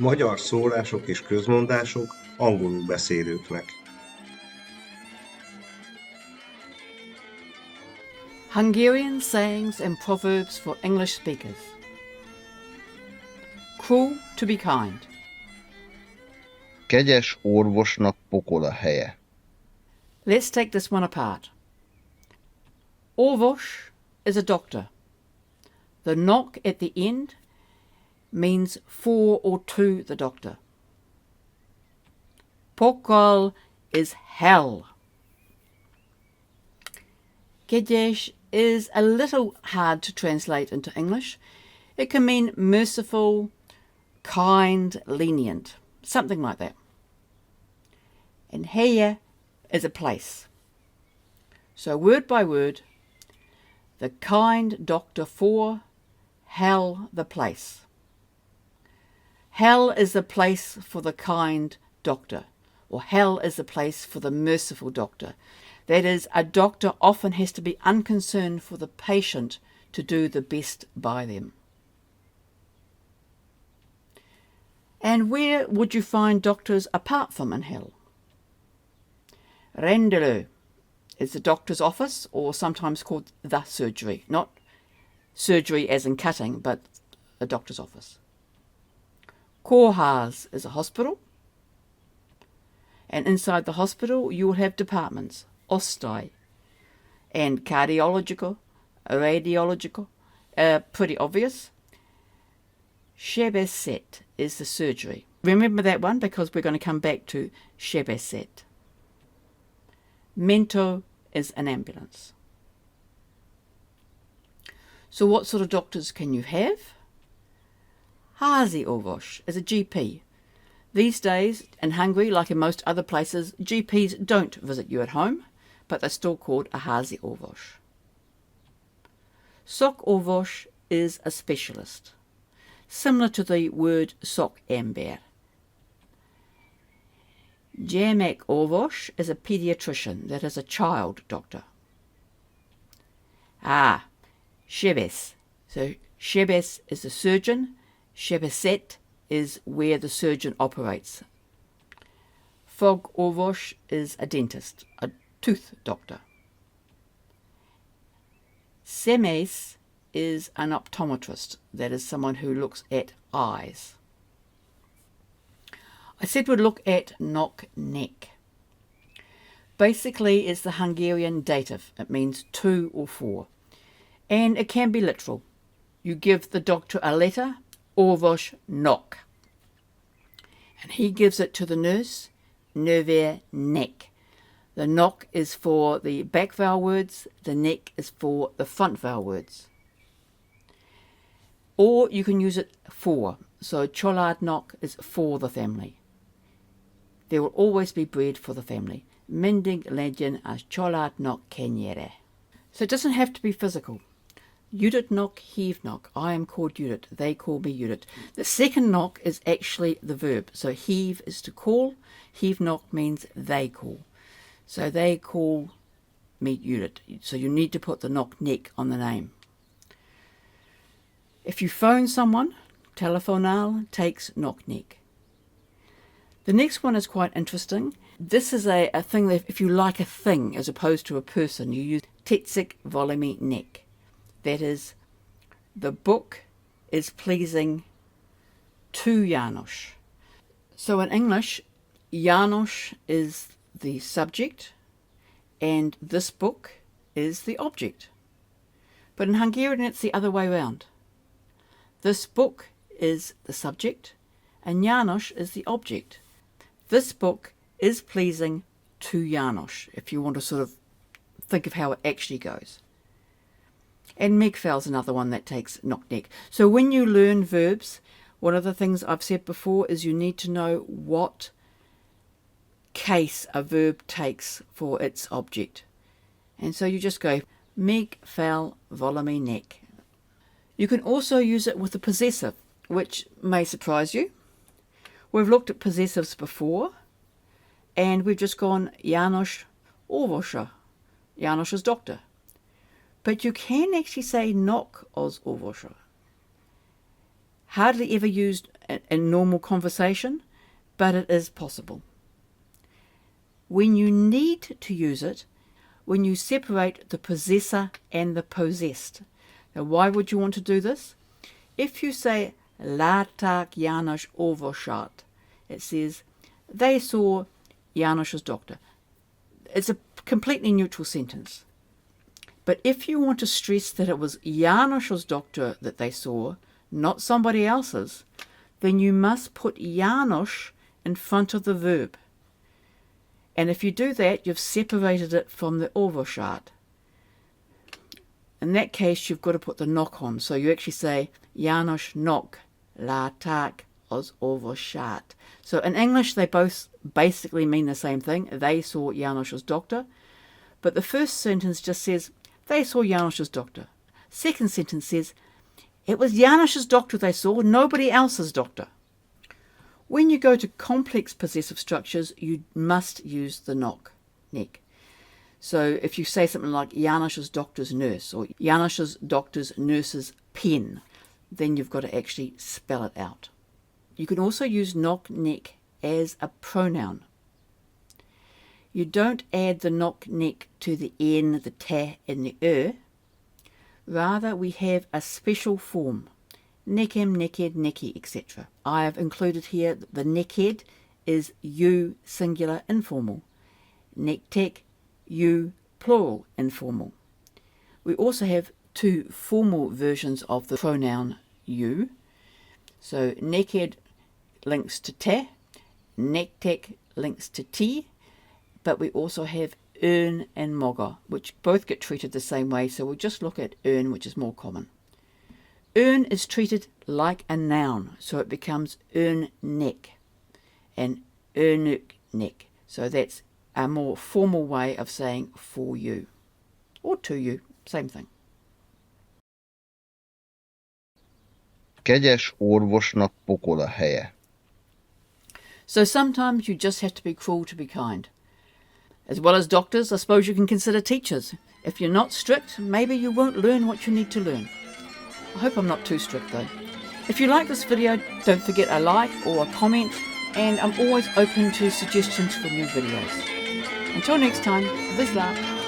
Magyar szólások és közmondások angolul beszélőknek. Hungarian sayings and proverbs for English speakers. Cruel to be kind. Kegyes orvosnak pokol a helye. Let's take this one apart. Orvos is a doctor. The knock at the end means for or to the doctor. Pokol is hell. Kegyes is a little hard to translate into English. It can mean merciful, kind, lenient, something like that. And helye is a place. So word by word, the kind doctor for, hell the place. Hell is the place for the kind doctor, or hell is the place for the merciful doctor. That is, a doctor often has to be unconcerned for the patient to do the best by them. And where would you find doctors apart from in hell? Rendezvous is the doctor's office, or sometimes called the surgery. Not surgery as in cutting, but a doctor's office. Kegyes is a hospital. And inside the hospital you will have departments, ostai, and cardiological, radiological, pretty obvious. Sebeszéd is the surgery. Remember that one because we're going to come back to sebeszéd. Mento is an ambulance. So what sort of doctors can you have? Házi orvos is a GP. These days, in Hungary, like in most other places, GPs don't visit you at home, but they're still called a házi orvos. Szakorvos is a specialist, similar to the word szakember. Gyermekorvos is a pediatrician, that is a child doctor. Sebész. So sebész is the surgeon, sebeszéd is where the surgeon operates. Fogorvos is a dentist, a tooth doctor. Szemész is an optometrist, that is someone who looks at eyes. I said we'd look at knock-neck. Basically, it's the Hungarian dative. It means to or for. And it can be literal. You give the doctor a letter, orvos knock. And he gives it to the nurse, nővér neck. The knock is for the back vowel words, the neck is for the front vowel words. Or you can use it for. So családnak is for the family. There will always be bread for the family. Mindig legyen a családnak kenyere. So it doesn't have to be physical. Judit knock, heave knock. I am called Judit. They call me Judit. The second knock is actually the verb. So heave is to call. Heave knock means they call. So they call me Judit. So you need to put the knock neck on the name. If you phone someone, telefonaal takes knock neck. The next one is quite interesting. This is a thing that if you like a thing as opposed to a person, you use tetszik valami nek. That is, the book is pleasing to János. So in English, János is the subject and this book is the object. But in Hungarian it's the other way around. This book is the subject and János is the object. This book is pleasing to János, if you want to sort of think of how it actually goes. And megfel's another one that takes knock-neck. So when you learn verbs, one of the things I've said before is you need to know what case a verb takes for its object. And so you just go, megfel valami nek. You can also use it with the possessive, which may surprise you. We've looked at possessives before, and we've just gone János orvosa, János's doctor. But you can actually say knock az orvosa. Hardly ever used in normal conversation, but it is possible. When you need to use it, when you separate the possessor and the possessed. Now, why would you want to do this? If you say, láták János orvosát, it says, they saw János's doctor. It's a completely neutral sentence. But if you want to stress that it was János's doctor that they saw, not somebody else's, then you must put János in front of the verb. And if you do that, you've separated it from the orvosát. In that case, you've got to put the knock on. So you actually say, János nok, láták az orvosát. So in English, they both basically mean the same thing. They saw János's doctor. But the first sentence just says, they saw János's doctor. Second sentence says, it was János's doctor they saw, nobody else's doctor. When you go to complex possessive structures, you must use the neck. So if you say something like János's doctor's nurse or János's doctor's nurse's pen, then you've got to actually spell it out. You can also use neck as a pronoun. You don't add the neck to the n, the ta, and the Rather, we have a special form. Neckem, neckhead, necky, etc. I have included here the neckhead is you singular informal. Necktek, you plural informal. We also have two formal versions of the pronoun you. So neckhead links to te, necktek links to ti, but we also have earn and mogger, which both get treated the same way, so we'll just look at earn, which is more common. Earn is treated like a noun, so it becomes earn neck and earnuk neck. So that's a more formal way of saying for you or to you, same thing. Kegyes orvosnak pokol a helye. So sometimes you just have to be cruel to be kind. As well as doctors, I suppose you can consider teachers. If you're not strict, maybe you won't learn what you need to learn. I hope I'm not too strict though. If you like this video, don't forget a like or a comment, and I'm always open to suggestions for new videos. Until next time, Visla.